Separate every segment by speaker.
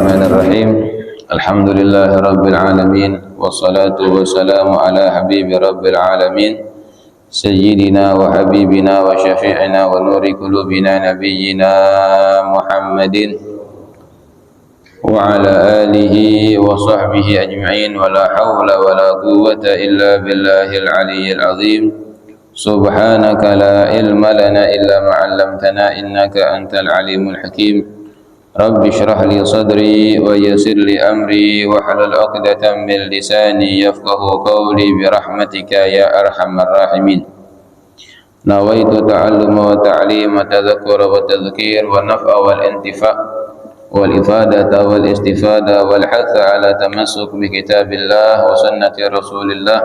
Speaker 1: Bismillahirrahmanirrahim. Alhamdulillahi rabbil alamin, wassalatu wassalamu ala habibi rabbil alamin, sayyidina wa habibina wa syafi'ina wa nuri qulubina nabiyyina Muhammadin wa ala alihi wa sahbihi ajma'in, wa la hawla wa la quwwata illa billahil aliyyil azim. Subhanaka la ilma lana illa ma 'allamtana innaka antal alimul hakim. Rabbi shrah li sadri wa yassir li amri wa halul 'uqdatam min lisani yafqahu qawli bi rahmatika ya arhamar rahimin. Nawaitu ta'alluma wa ta'lima, tadhakkura wa tadhkir, wa naf'a wal intifa' wal ifadata wal istifada wal hatha ala tamassuk bi kitabillah wa sunnati rasulillah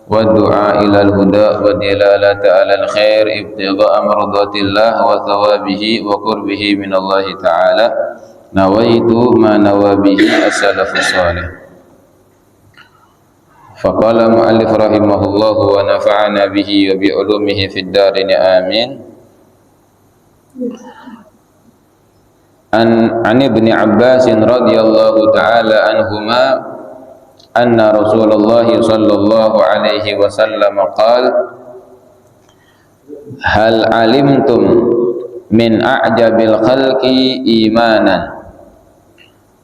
Speaker 1: wa du'a ila al-huda wa dilalata ala al-khair ibtigha'a mardatillah wa thawabihi wa qurbihi min Allah ta'ala. Nawaitu ma nawabihi as-salafus salih. Faqala mu'allif rahimahullahu wa nafa'ana bihi wa bi ulumihi fid darin amin. An Ibn Abbas radhiyallahu ta'ala anhuma anna Rasulullah sallallahu alaihi wasallam qala hal alimtum min a'jabil khalqi imanan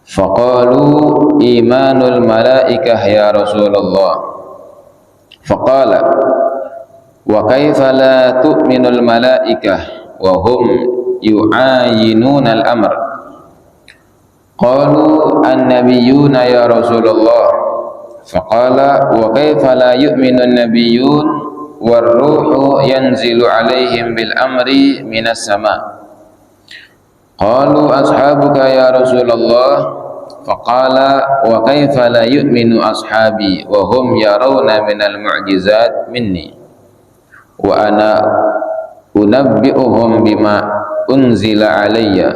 Speaker 1: faqalu imanul malaikah ya Rasulullah faqala wa kaifa la tu'minul malaikah wa hum yu'ayinuna al-amr qalu an-nabiyyuna ya Rasulullah faqala wa kaifa la yu'minu an-nabiyyun war-ruhu yanzilu 'alaihim bil amri minas sama' qalu ashabuka ya Rasulullah faqala wa kaifa la yu'minu ashabi wa hum yarawna minal mu'jizat minni wa ana unabbi'uhum bima unzila alayya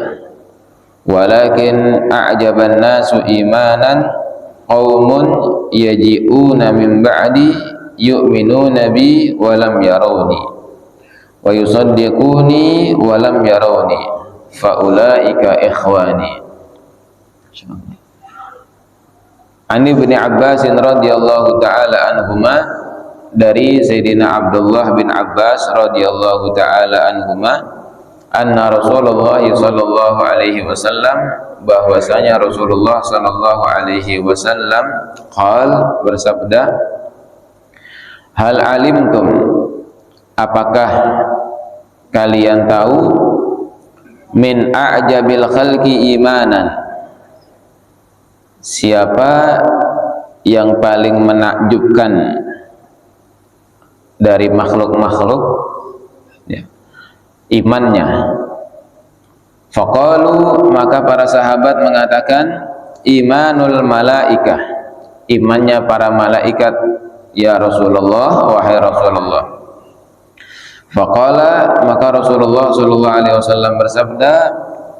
Speaker 1: walakin a'jaban nasu imanan qaumun yaji'una min ba'di yu'minuna bi wa lam yarawni wa yusaddiquni wa lam yarawni fa ulaika ikhwani. An Ibn Abbas radhiyallahu ta'ala anhuma, dari Sayyidina Abdullah bin Abbas radhiyallahu ta'ala anhuma, anna Rasulullah sallallahu alaihi wasallam, bahwasanya Rasulullah sallallahu alaihi wasallam qal, bersabda, hal alimtum, apakah kalian tahu, min a'jabil khalqi imanan, siapa yang paling menakjubkan dari makhluk-makhluk ya, imannya. Faqalu, maka para sahabat mengatakan, imanul malaikah, imannya para malaikat ya Rasulullah, wahai Rasulullah. Faqala, maka Rasulullah sallallahu alaihi wasallam bersabda,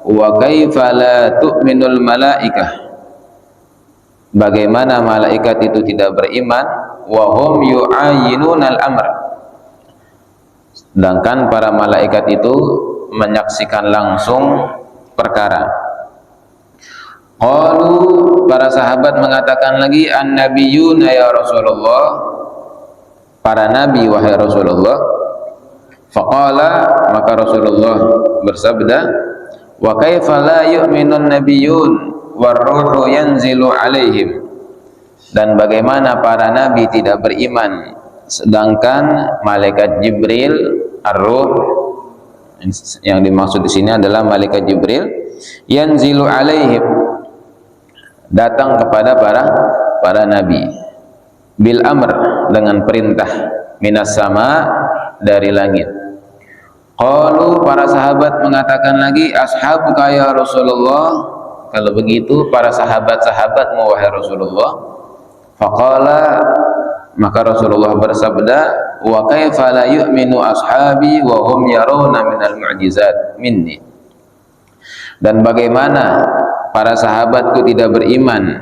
Speaker 1: wa kaifa la tu'minul malaikah, bagaimana malaikat itu tidak beriman, wa hum yu'ayinunal amr, sedangkan para malaikat itu menyaksikan langsung perkara. Qalu, para sahabat mengatakan lagi, an-nabiyyuna ya Rasulullah, para nabi wahai Rasulullah. Faqala, maka Rasulullah bersabda, wa kaifa la yu'minun nabiyyun war-ruhu yanzilu alaihim, dan bagaimana para nabi tidak beriman sedangkan malaikat Jibril ar-ruh, yang dimaksud di sini adalah malaikat Jibril, yanzilu alaihim, datang kepada para nabi, bil amr, dengan perintah, minas sama, dari langit. Qalu, para sahabat mengatakan lagi, ashabuka ya Rasulullah, kalau begitu para sahabat-sahabatmu wahai Rasulullah. Faqala, maka Rasulullah bersabda, wa kaifa la yu'minu ashabi wa hum yarawna minal mu'jizat minni, dan bagaimana para sahabatku tidak beriman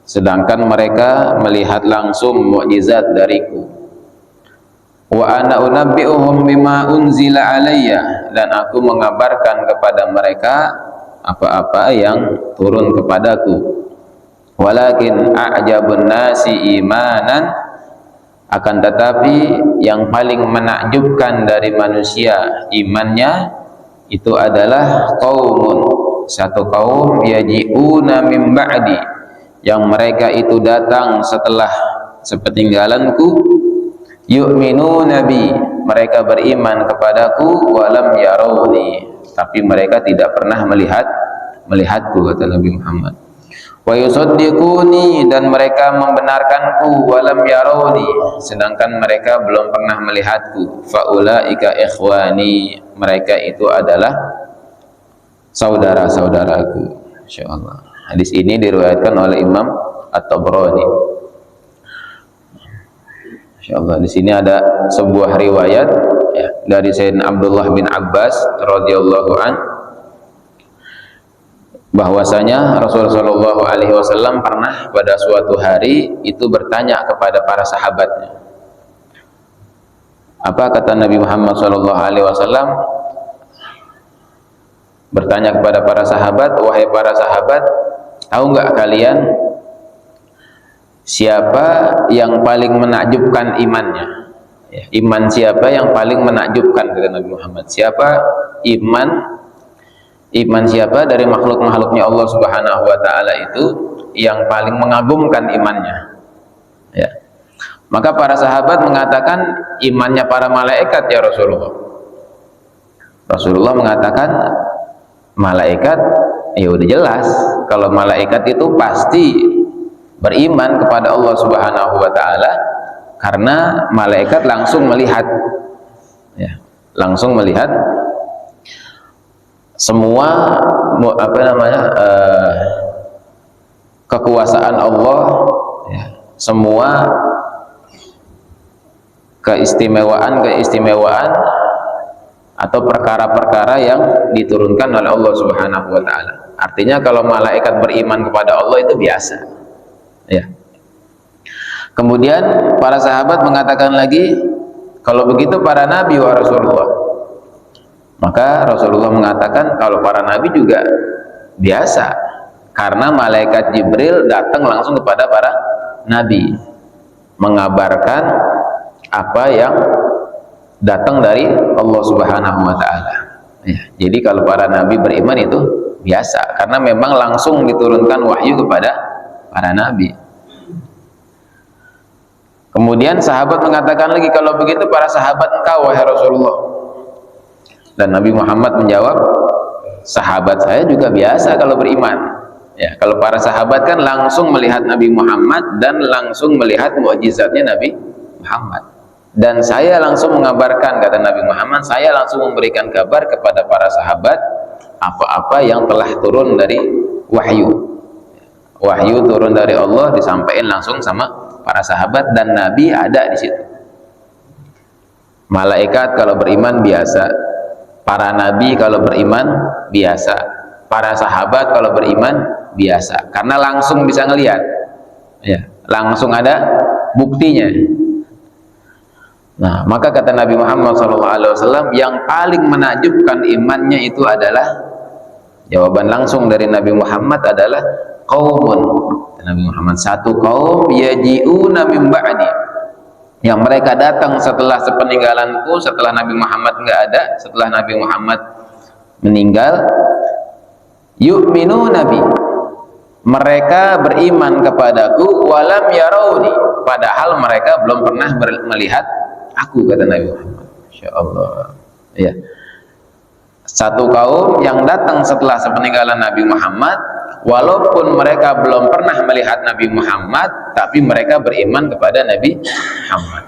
Speaker 1: sedangkan mereka melihat langsung mukjizat dariku. Wa ana unabbi'uhum bima unzila alayya, dan aku mengabarkan kepada mereka apa-apa yang turun kepadaku. Walakin a'jabun nasi imanan, akan tetapi yang paling menakjubkan dari manusia imannya itu adalah qaumun, satu kaum yaji'una min ba'di, yang mereka itu datang setelah sepeninggalanku, yu'minuna bi, mereka beriman kepadaku, walam yarawni, tapi mereka tidak pernah melihatku, kata Nabi Muhammad. Wa yusaddiquni, dan mereka membenarkanku, walam yarawni, sedangkan mereka belum pernah melihatku. Faulaika ikhwani, mereka itu adalah saudara-saudaraku. Insyaallah. Hadis ini diriwayatkan oleh Imam At-Tabrani. Insyaallah di sini ada sebuah riwayat ya, dari Sayyidina Abdullah bin Abbas radhiyallahu an, bahwasanya Rasulullah Shallallahu Alaihi Wasallam pernah pada suatu hari itu bertanya kepada para sahabatnya. Apa kata Nabi Muhammad Shallallahu Alaihi Wasallam? Bertanya kepada para sahabat, wahai para sahabat, tahu nggak kalian siapa yang paling menakjubkan imannya? Ya, iman siapa yang paling menakjubkan, kata Nabi Muhammad. Siapa iman siapa dari makhluk-makhluknya Allah Subhanahu wa taala itu yang paling mengagumkan imannya? Ya. Maka para sahabat mengatakan imannya para malaikat ya Rasulullah. Rasulullah mengatakan malaikat, ya udah jelas kalau malaikat itu pasti beriman kepada Allah Subhanahu wa taala, karena malaikat langsung melihat ya, langsung melihat semua kekuasaan Allah ya, semua keistimewaan atau perkara-perkara yang diturunkan oleh Allah Subhanahu wa taala. Artinya kalau malaikat beriman kepada Allah itu biasa. Ya. Kemudian para sahabat mengatakan lagi, kalau begitu para nabi wa Rasulullah. Maka Rasulullah mengatakan kalau para nabi juga biasa, karena malaikat Jibril datang langsung kepada para nabi mengabarkan apa yang datang dari Allah Subhanahu wa taala. Ya, jadi kalau para nabi beriman itu biasa, karena memang langsung diturunkan wahyu kepada para nabi. Kemudian sahabat mengatakan lagi, kalau begitu para sahabat engkau wahai Rasulullah. Dan Nabi Muhammad menjawab, sahabat saya juga biasa kalau beriman. Ya, kalau para sahabat kan langsung melihat Nabi Muhammad dan langsung melihat mukjizatnya Nabi Muhammad. Dan saya langsung mengabarkan, kata Nabi Muhammad, saya langsung memberikan kabar kepada para sahabat apa-apa yang telah turun dari wahyu. Wahyu turun dari Allah disampaikan langsung sama para sahabat, dan Nabi ada di situ. Malaikat kalau beriman biasa, para nabi kalau beriman biasa, para sahabat kalau beriman biasa, karena langsung bisa ngelihat, ya, langsung ada buktinya. Nah, maka kata Nabi Muhammad SAW, yang paling menakjubkan imannya itu adalah, jawaban langsung dari Nabi Muhammad adalah qaumun, Nabi Muhammad, satu kaum yaji'una min ba'di, yang mereka datang setelah sepeninggalanku, setelah Nabi Muhammad enggak ada, setelah Nabi Muhammad meninggal, yu'minu nabi, mereka beriman kepadaku, walam yarawni, padahal mereka belum pernah melihat aku, kata Nabi Muhammad. Insyaallah. Ya. Satu kaum yang datang setelah sepeninggalan Nabi Muhammad, walaupun mereka belum pernah melihat Nabi Muhammad, tapi mereka beriman kepada Nabi Muhammad.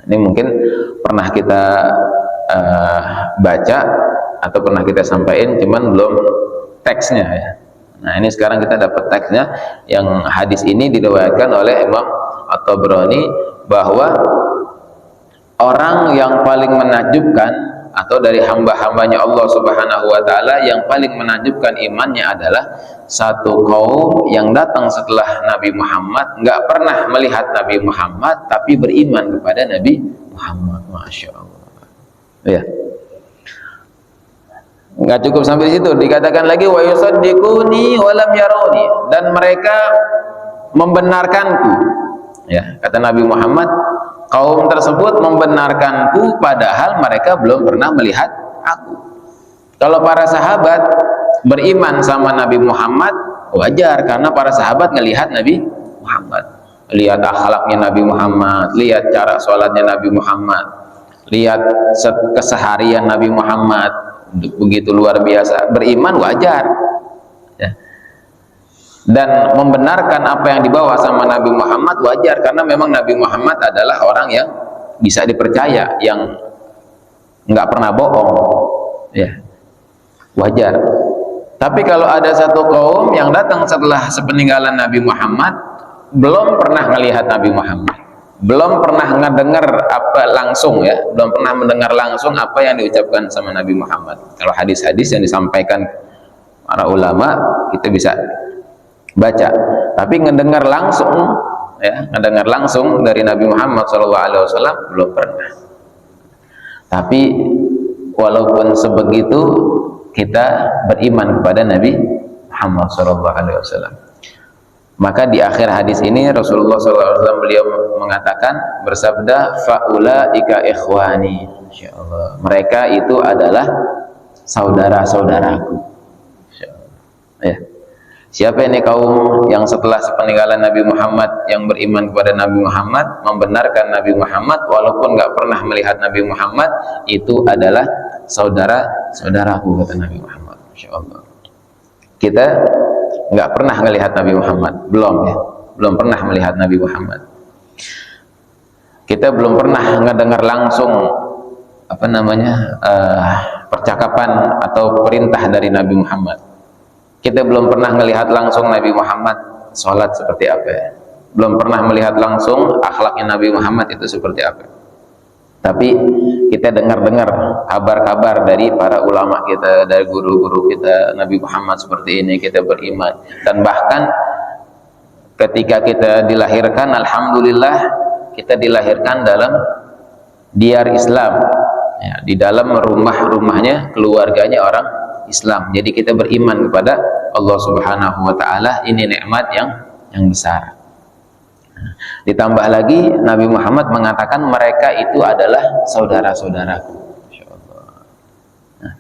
Speaker 1: Ini mungkin pernah kita baca atau pernah kita sampaikan, cuman belum teksnya ya. Nah, ini sekarang kita dapat teksnya, yang hadis ini diriwayatkan oleh Imam At-Tabrani, bahwa orang yang paling menakjubkan atau dari hamba-hambanya Allah Subhanahu wa taala yang paling menakjubkan imannya adalah satu kaum yang datang setelah Nabi Muhammad, nggak pernah melihat Nabi Muhammad tapi beriman kepada Nabi Muhammad. Masya Allah. Ya. Nggak cukup sampai di situ, dikatakan lagi wa yusaddiquni wa lam yarawni, dan mereka membenarkanku. Ya, kata Nabi Muhammad, kaum tersebut membenarkanku padahal mereka belum pernah melihat aku. Kalau para sahabat beriman sama Nabi Muhammad, wajar karena para sahabat ngelihat Nabi Muhammad, lihat akhlaknya Nabi Muhammad, lihat cara sholatnya Nabi Muhammad, lihat keseharian Nabi Muhammad, begitu luar biasa. Beriman wajar, ya. Dan membenarkan apa yang dibawa sama Nabi Muhammad wajar karena memang Nabi Muhammad adalah orang yang bisa dipercaya, yang nggak pernah bohong, ya, wajar. Tapi kalau ada satu kaum yang datang setelah sepeninggalan Nabi Muhammad, belum pernah melihat Nabi Muhammad, belum pernah ngedengar apa langsung, ya, belum pernah mendengar langsung apa yang diucapkan sama Nabi Muhammad. Kalau hadis-hadis yang disampaikan para ulama kita bisa baca, tapi ngedengar langsung, ya, ngedengar langsung dari Nabi Muhammad SAW belum pernah. Tapi walaupun sebegitu kita beriman kepada Nabi Muhammad SAW. Maka di akhir hadis ini Rasulullah SAW beliau mengatakan, bersabda, faulaika ikhwani, insyaallah mereka itu adalah saudara-saudaraku. Ya. Siapa ini kaum yang setelah sepeninggalan Nabi Muhammad yang beriman kepada Nabi Muhammad, membenarkan Nabi Muhammad walaupun nggak pernah melihat Nabi Muhammad, itu adalah saudara-saudaraku, kata Nabi Muhammad. Insyaallah. Kita nggak pernah melihat Nabi Muhammad, belum pernah melihat Nabi Muhammad. Kita belum pernah ngedengar langsung percakapan atau perintah dari Nabi Muhammad. Kita belum pernah melihat langsung Nabi Muhammad sholat seperti apa, ya. Belum pernah melihat langsung akhlaknya Nabi Muhammad itu seperti apa. Tapi kita dengar-dengar kabar-kabar dari para ulama kita, dari guru-guru kita, Nabi Muhammad seperti ini, kita beriman. Dan bahkan ketika kita dilahirkan, alhamdulillah kita dilahirkan dalam diyar Islam, ya, di dalam rumahnya keluarganya orang Islam. Jadi kita beriman kepada Allah Subhanahu wa taala, ini nikmat yang besar. Ditambah lagi Nabi Muhammad mengatakan mereka itu adalah saudara-saudaraku. Insyaallah. Nah,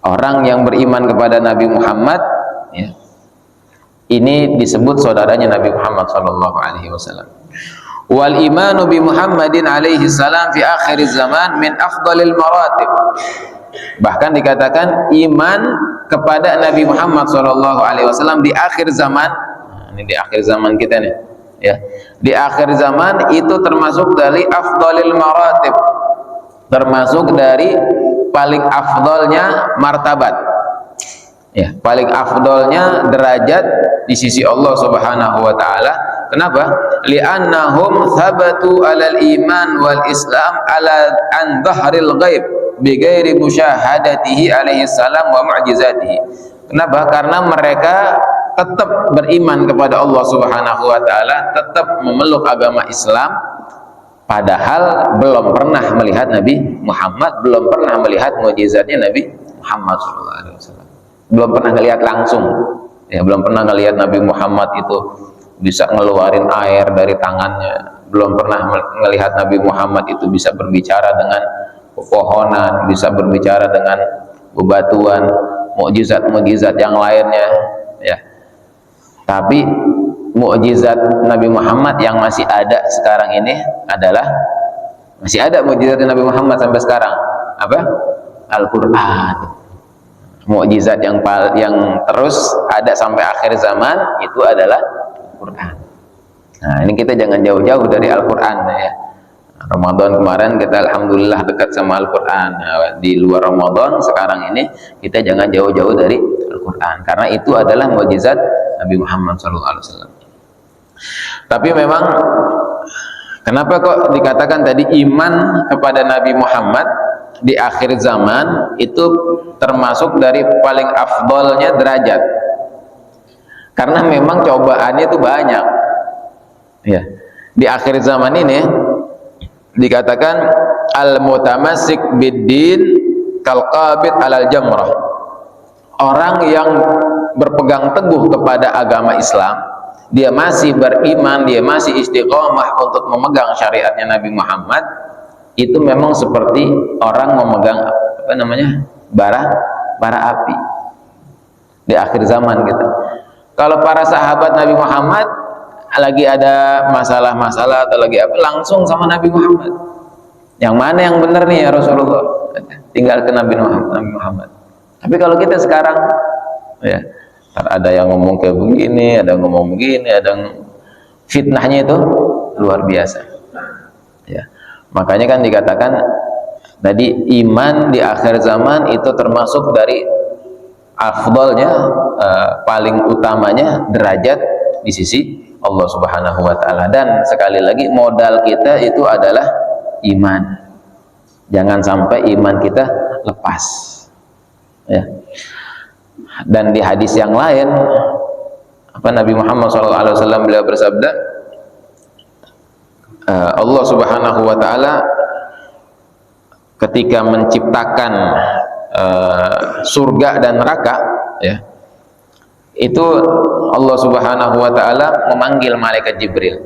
Speaker 1: orang yang beriman kepada Nabi Muhammad, ya, ini disebut saudaranya Nabi Muhammad sallallahu alaihi wasallam. Wal imanu bi Muhammadin alaihi salam fi akhir zaman min afdalil maratib. Bahkan dikatakan iman kepada Nabi Muhammad SAW di akhir zaman. Ini di akhir zaman kita nih, ya. Di akhir zaman itu termasuk dari afdalil maratib, termasuk dari paling afdalnya martabat, ya, paling afdalnya derajat di sisi Allah Subhanahu wa taala. Kenapa? Li'annahum thabatu 'alal iman wal islam ala an dhahril ghaib bighairi musyahadatihi alaihi salam wa mu'jizatihi. Kenapa? Karena mereka tetap beriman kepada Allah Subhanahu wa taala, tetap memeluk agama Islam padahal belum pernah melihat Nabi Muhammad, belum pernah melihat mukjizatnya Nabi Muhammad sallallahu alaihi wasallam. Belum pernah melihat langsung. Ya, belum pernah melihat Nabi Muhammad itu bisa ngeluarin air dari tangannya. Belum pernah melihat Nabi Muhammad itu bisa berbicara dengan pepohonan, bisa berbicara dengan bebatuan, mukjizat-mukjizat yang lainnya, ya. Tapi mukjizat Nabi Muhammad yang masih ada sekarang ini adalah, masih ada mukjizat Nabi Muhammad sampai sekarang, apa? Al-Qur'an. Mukjizat yang terus ada sampai akhir zaman itu adalah Al-Qur'an. Nah, ini kita jangan jauh-jauh dari Al-Qur'an, ya. Ramadan kemarin kita alhamdulillah dekat sama Al-Quran. Di luar Ramadan sekarang ini kita jangan jauh-jauh dari Al-Quran, karena itu adalah mukjizat Nabi Muhammad SAW. Tapi memang kenapa kok dikatakan tadi iman kepada Nabi Muhammad di akhir zaman itu termasuk dari paling afdolnya derajat? Karena memang cobaannya itu banyak, ya. Di akhir zaman ini dikatakan al-mutamassik bid-din Kal-qabid 'alal jamrah. Orang yang berpegang teguh kepada agama Islam, dia masih beriman, dia masih istiqomah untuk memegang syariatnya Nabi Muhammad, itu memang seperti orang memegang bara api di akhir zaman gitu. Kalau para sahabat Nabi Muhammad lagi ada masalah-masalah atau lagi apa, langsung sama Nabi Muhammad. Yang mana yang benar nih ya Rasulullah? Tinggal ke Nabi Muhammad. Tapi kalau kita sekarang, ya, ada yang ngomong kayak begini, ada yang ngomong begini, ada yang fitnahnya itu luar biasa. Ya, makanya kan dikatakan tadi iman di akhir zaman itu termasuk dari afdalnya, paling utamanya derajat di sisi Allah Subhanahu wa taala. Dan sekali lagi modal kita itu adalah iman. Jangan sampai iman kita lepas. Ya. Dan di hadis yang lain Nabi Muhammad SAW beliau bersabda, Allah Subhanahu wa taala ketika menciptakan surga dan neraka, ya, itu Allah Subhanahu wa taala memanggil malaikat Jibril.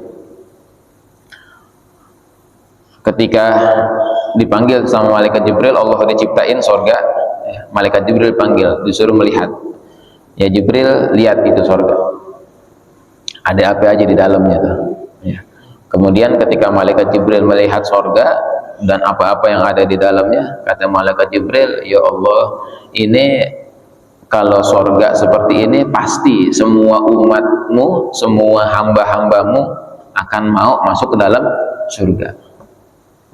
Speaker 1: Ketika dipanggil sama malaikat Jibril, Allah diciptain surga, ya, malaikat Jibril panggil, disuruh melihat. Ya Jibril, lihat itu surga. Ada apa aja di dalamnya tuh. Ya. Kemudian ketika malaikat Jibril melihat surga dan apa-apa yang ada di dalamnya, kata malaikat Jibril, ya Allah, ini kalau surga seperti ini pasti semua umatmu, semua hamba-hambamu akan mau masuk ke dalam surga.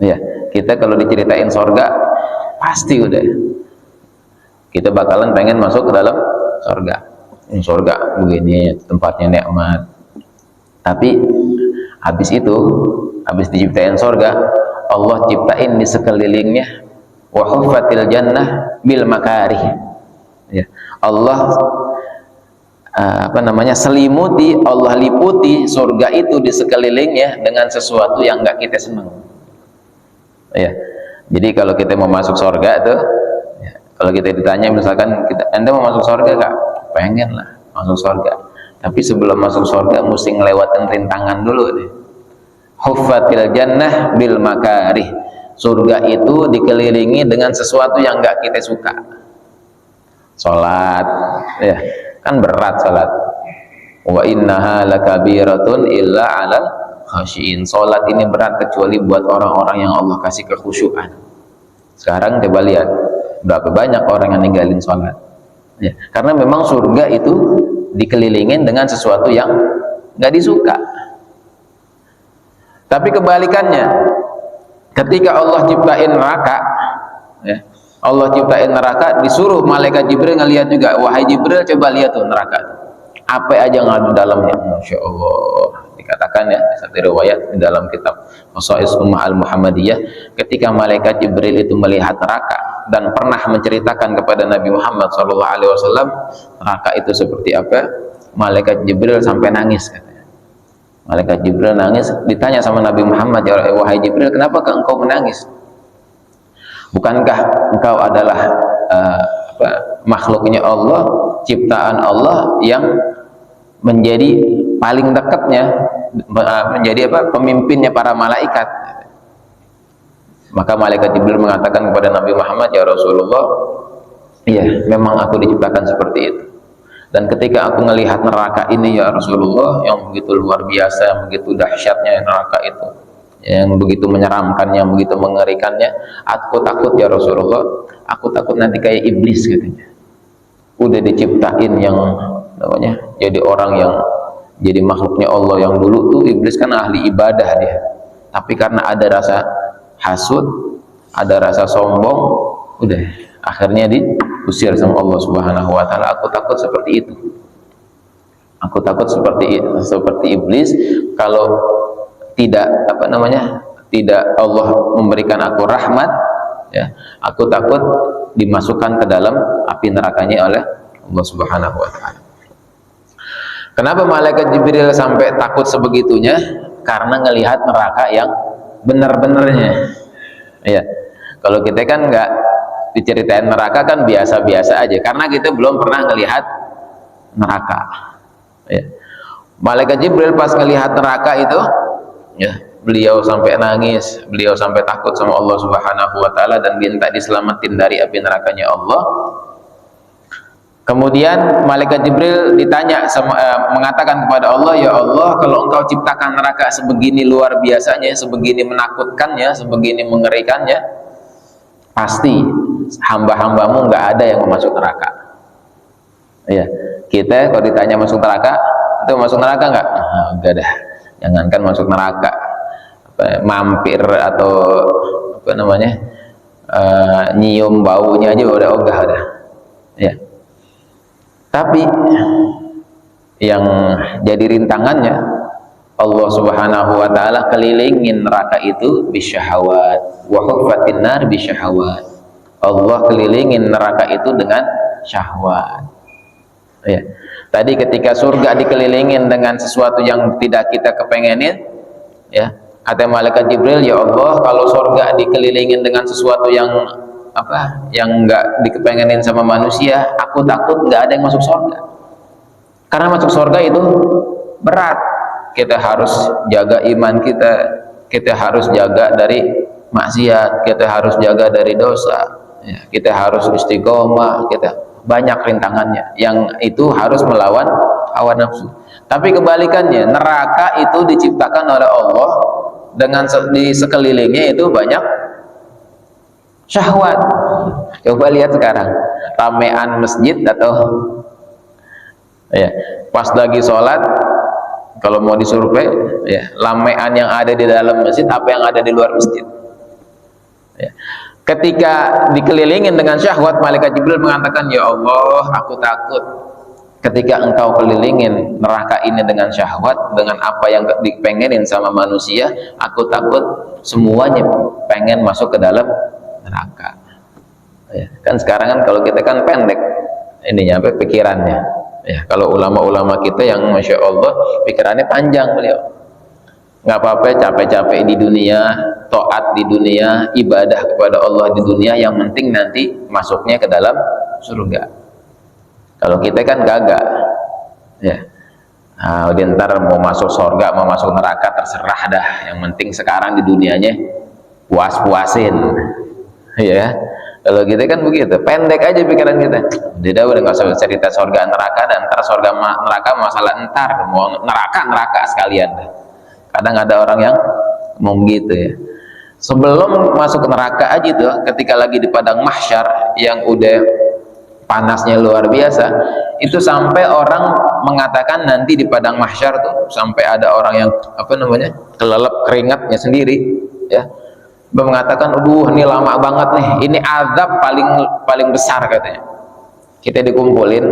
Speaker 1: Ya, kita kalau diceritain surga pasti udah kita bakalan pengen masuk ke dalam surga. Surga begini, tempatnya nikmat. Tapi habis itu, habis diciptain surga, Allah ciptain di sekelilingnya wa huffatil jannah bil makarih. Ya, Allah selimuti, Allah liputi surga itu di sekelilingnya dengan sesuatu yang enggak kita senang. Ya, jadi kalau kita mau masuk surga tuh, ya, kalau kita ditanya misalkan Anda mau masuk surga enggak? Pengen lah masuk surga. Tapi sebelum masuk surga mesti ngelewatin rintangan dulu deh. Huffatil jannah bil makarih. Surga itu dikelilingi dengan sesuatu yang enggak kita suka. Salat, ya, kan berat salat. Wa innaha lakabiratun illa 'alal khashiin. Salat ini berat kecuali buat orang-orang yang Allah kasih kekhusyuan. Sekarang coba lihat berapa banyak orang yang ninggalin salat. Ya, karena memang surga itu dikelilingin dengan sesuatu yang nggak disuka. Tapi kebalikannya, ketika Allah ciptain neraka, ya, Allah ciptain neraka, disuruh malaikat Jibril ngelihat juga. Wahai Jibril, coba lihat tuh neraka, apa aja yang ada di dalamnya. Masya Allah, dikatakan ya satu riwayat di dalam kitab Qasais Ummah Al-Muhammadiyah, ketika malaikat Jibril itu melihat neraka dan pernah menceritakan kepada Nabi Muhammad SAW neraka itu seperti apa, malaikat Jibril sampai nangis, katanya. Malaikat Jibril nangis, ditanya sama Nabi Muhammad, ya wahai Jibril, kenapa engkau menangis? Bukankah engkau adalah makhluknya Allah, ciptaan Allah yang menjadi paling dekatnya, menjadi pemimpinnya para malaikat? Maka malaikat Jibril mengatakan kepada Nabi Muhammad, ya Rasulullah, iya, memang aku diciptakan seperti itu. Dan ketika aku melihat neraka ini ya Rasulullah, yang begitu luar biasa, yang begitu dahsyatnya neraka itu, yang begitu menyeramkan, yang begitu mengerikannya, aku takut ya Rasulullah, aku takut nanti kayak iblis, katanya. Udah diciptain yang namanya jadi orang yang jadi makhluknya Allah yang dulu tuh, iblis kan ahli ibadah dia, tapi karena ada rasa hasud, ada rasa sombong, udah akhirnya diusir sama Allah Subhanahu wa taala. Aku takut seperti itu. Aku takut seperti iblis, kalau tidak tidak Allah memberikan aku rahmat, ya, aku takut dimasukkan ke dalam api nerakanya oleh Allah Subhanahu wa taala. Kenapa malaikat Jibril sampai takut sebegitunya? Karena ngelihat neraka yang benar-benarnya. Ya, kalau kita kan diceritain neraka kan biasa-biasa aja, karena kita belum pernah ngelihat neraka. Ya. Malaikat Jibril pas ngelihat neraka itu, ya, beliau sampai nangis, beliau sampai takut sama Allah Subhanahu wa taala dan minta diselamatin dari api nerakanya Allah. Kemudian malaikat Jibril ditanya mengatakan kepada Allah, ya Allah, kalau engkau ciptakan neraka sebegini luar biasanya, sebegini menakutkannya, sebegini mengerikannya, pasti hamba-hambamu nggak ada yang mau masuk neraka. Ya, kita kalau ditanya masuk neraka, itu masuk neraka nggak? Enggak dah, jangankan masuk neraka, mampir atau apa namanya, nyium baunya aja udah ogah dah. Ya. Tapi yang jadi rintangannya, Allah Subhanahu wa taala kelilingin neraka itu bisyahawat, wa huffatin nar bisyahawat. Allah kelilingin neraka itu dengan syahwat. Ya. Tadi ketika surga dikelilingin dengan sesuatu yang tidak kita kepengenin, ya, kata malaikat Jibril, ya Allah, kalau surga dikelilingin dengan sesuatu yang apa, yang enggak dikepengenin sama manusia, aku takut nggak ada yang masuk surga. Karena masuk surga itu berat. Kita harus jaga iman kita, kita harus jaga dari maksiat, kita harus jaga dari dosa, ya, kita harus istiqomah, kita banyak rintangannya yang itu harus melawan hawa nafsu. Tapi kebalikannya, neraka itu diciptakan oleh Allah dengan di sekelilingnya itu banyak syahwat. Coba lihat sekarang, ramean masjid atau ya, pas lagi sholat, kalau mau disurvei, ya, ramean yang ada di dalam masjid apa yang ada di luar masjid. Ya. Ketika dikelilingin dengan syahwat, malaikat Jibril mengatakan, ya Allah, aku takut ketika engkau kelilingin neraka ini dengan syahwat, dengan apa yang dipengenin sama manusia, aku takut semuanya pengen masuk ke dalam neraka. Ya, kan sekarang kan kalau kita kan pendek ininya, apa, pikirannya. Ya, kalau ulama-ulama kita yang masya Allah pikirannya panjang, beliau nggak apa-apa capek-capek di dunia, taat di dunia, ibadah kepada Allah di dunia, yang penting nanti masuknya ke dalam surga. Kalau kita kan gagak, ya, nah, ntar mau masuk surga mau masuk neraka terserah dah, yang penting sekarang di dunianya puas-puasin. Ya, kalau kita kan begitu, pendek aja pikiran kita. Udah nggak usah cerita surga neraka, dan ntar surga neraka masalah ntar, mau neraka sekalian. Kadang ada orang yang mau gitu ya. Sebelum masuk neraka aja tuh, ketika lagi di padang mahsyar yang udah panasnya luar biasa, itu sampai orang mengatakan nanti di padang mahsyar tuh sampai ada orang yang apa namanya, kelelep keringatnya sendiri, ya. Mengatakan, aduh ini lama banget nih, ini azab paling besar katanya. Kita dikumpulin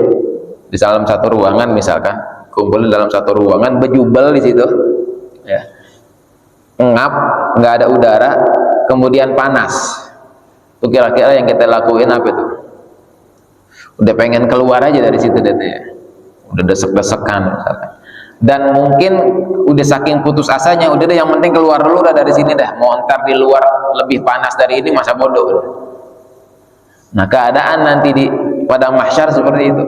Speaker 1: di dalam satu ruangan, misalkan kumpulin dalam satu ruangan, bejubel di situ, ya, ngap, nggak ada udara, kemudian panas. Itu kira-kira yang kita lakuin apa itu? Udah pengen keluar aja dari situ deh, ya. Udah desek-desekan misalkan. Dan mungkin udah saking putus asanya, udah deh yang penting keluar dulu dah dari sini dah, mau ntar di luar lebih panas dari ini masa bodoh. Nah, keadaan nanti di padang mahsyar seperti itu,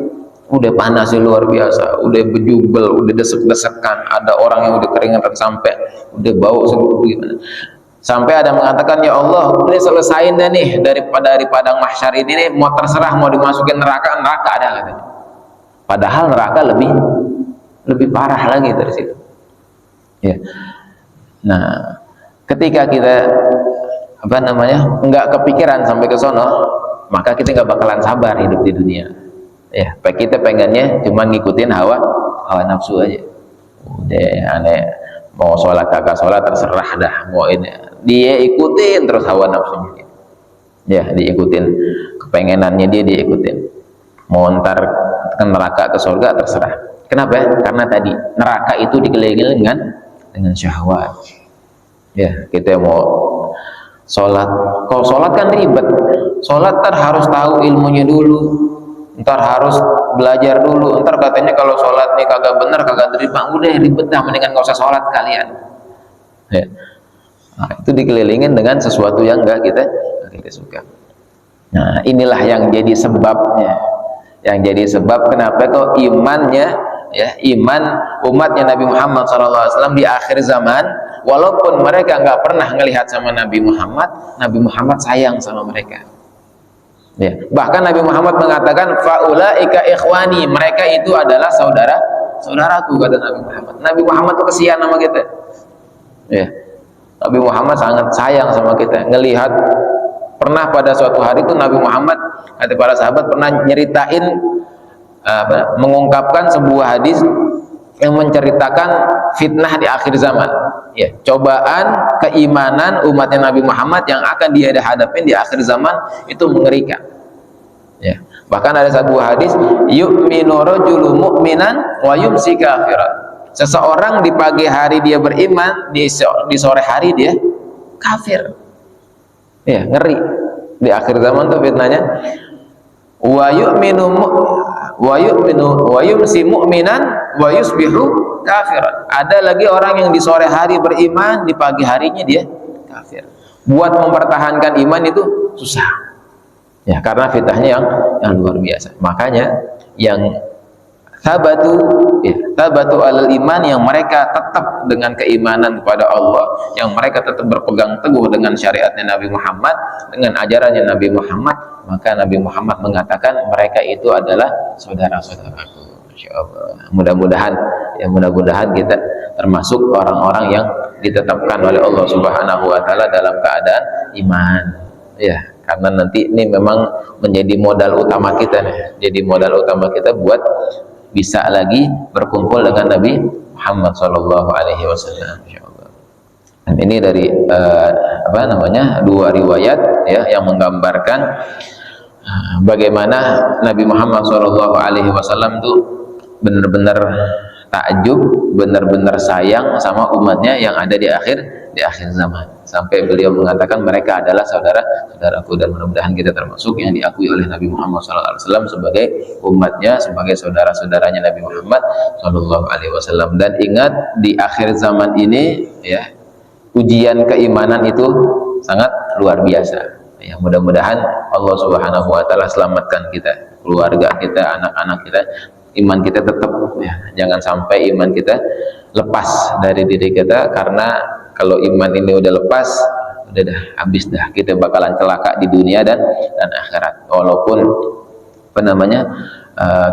Speaker 1: udah panasnya luar biasa, udah bejubel, udah desek-desekan, ada orang yang udah keringetan sampai udah bau gimana. Sampai ada mengatakan, ya Allah, udah selesain deh nih dari padang mahsyar ini nih, mau terserah mau dimasukin neraka ada katanya. Padahal neraka lebih parah lagi dari situ. Ya. Nah, ketika kita apa namanya, nggak kepikiran sampai ke sono, maka kita nggak bakalan sabar hidup di dunia. Ya, kita pengennya cuma ngikutin hawa nafsu aja. Udah aneh, mau sholat kagak sholat terserah dah, mau ini dia ikutin terus hawa nafsunya. Ya, diikutin kepengenannya dia diikutin. Mau ntar ke neraka ke surga terserah. Kenapa? Karena tadi neraka itu dikelilingi dengan syahwat. Ya, kita mau sholat, kalau sholat kan ribet. Sholat ntar harus tahu ilmunya dulu, ntar harus belajar dulu, ntar katanya kalau sholat nih kagak bener, kagak terima, udah ribet dah, mendingan gak usah sholat kalian. Ya. Nah, itu dikelilingin dengan sesuatu yang enggak kita suka.
Speaker 2: Nah, inilah yang jadi sebabnya, yang jadi sebab kenapa kok imannya, ya, iman umatnya Nabi Muhammad SAW di akhir zaman, walaupun mereka nggak pernah ngelihat sama Nabi Muhammad sayang sama mereka. Ya, bahkan Nabi Muhammad mengatakan faulaika ikhwani, mereka itu adalah saudaraku, kata Nabi Muhammad. Nabi Muhammad tuh kesian sama kita. Ya. Nabi Muhammad sangat sayang sama kita. Ngelihat pernah pada suatu hari itu Nabi Muhammad, kata para sahabat, pernah nyeritain mengungkapkan sebuah hadis yang menceritakan fitnah di akhir zaman, ya, cobaan keimanan umatnya Nabi Muhammad yang akan dia hadapin di akhir zaman itu mengerikan, ya. Bahkan ada satu hadis, yu'minu rajulu mu'minan wa yumsi kafiran, seseorang di pagi hari dia beriman, di sore hari dia kafir. Ya, ngeri di akhir zaman tuh fitnahnya. Wa yumsi mu'minan wa yusbihu kafiran. Ada lagi orang yang di sore hari beriman, di pagi harinya dia kafir. Buat mempertahankan iman itu susah. Ya, karena fitnahnya yang luar biasa. Makanya yang tabatu alal iman, yang mereka tetap dengan keimanan kepada Allah, yang mereka tetap berpegang teguh dengan syariatnya Nabi Muhammad, dengan ajarannya Nabi Muhammad, maka Nabi Muhammad mengatakan mereka itu adalah saudara-saudaraku. Insyaallah. Mudah-mudahan kita termasuk orang-orang yang ditetapkan oleh Allah Subhanahu wa taala dalam keadaan iman. Ya, karena nanti ini memang menjadi modal utama kita nih. Jadi modal utama kita buat bisa lagi berkumpul dengan Nabi Muhammad SAW. Dan ini dari dua riwayat, ya, yang menggambarkan bagaimana Nabi Muhammad SAW itu benar-benar takjub, benar-benar sayang sama umatnya yang ada di akhir zaman, sampai beliau mengatakan mereka adalah saudaraku. Dan mudah-mudahan kita termasuk yang diakui oleh Nabi Muhammad SAW sebagai umatnya, sebagai saudara-saudaranya Nabi Muhammad SAW. Dan ingat, di akhir zaman ini, ya, ujian keimanan itu sangat luar biasa. Ya, mudah-mudahan Allah Subhanahu wa taala selamatkan kita, keluarga kita, anak-anak kita, iman kita tetap, ya, jangan sampai iman kita lepas dari diri kita, karena kalau iman ini udah lepas, udah dah habis dah, kita bakalan celaka di dunia dan akhirat. Walaupun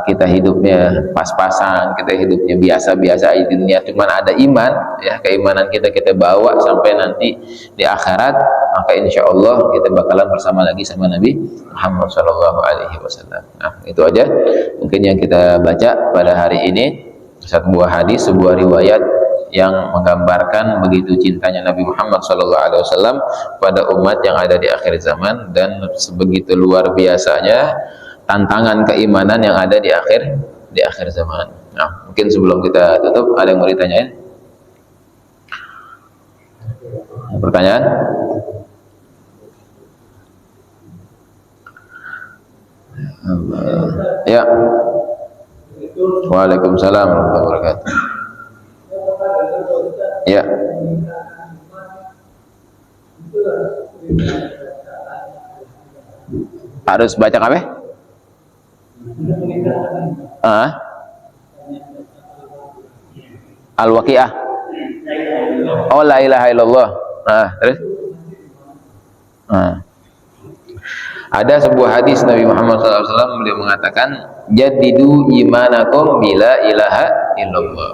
Speaker 2: kita hidupnya pas-pasan, kita hidupnya biasa-biasa di dunia, cuman ada iman, ya, keimanan kita bawa sampai nanti di akhirat, maka insya Allah kita bakalan bersama lagi sama Nabi Muhammad SAW. Nah, itu aja mungkin yang kita baca pada hari ini, satu buah hadis, sebuah riwayat yang menggambarkan begitu cintanya Nabi Muhammad SAW pada umat yang ada di akhir zaman, dan sebegitu luar biasanya tantangan keimanan yang ada di akhir zaman. Nah, mungkin sebelum kita tutup, ada yang mau ditanyain? Pertanyaan? Ya. Waalaikumsalam warahmatullahi wabarakatuh. Ya. Harus baca apa? Al-Waqiah. Oh, la ilaha illallah. Terus? Ada sebuah hadis Nabi Muhammad SAW, beliau mengatakan, jadidu imanakum bila ilaha illallah.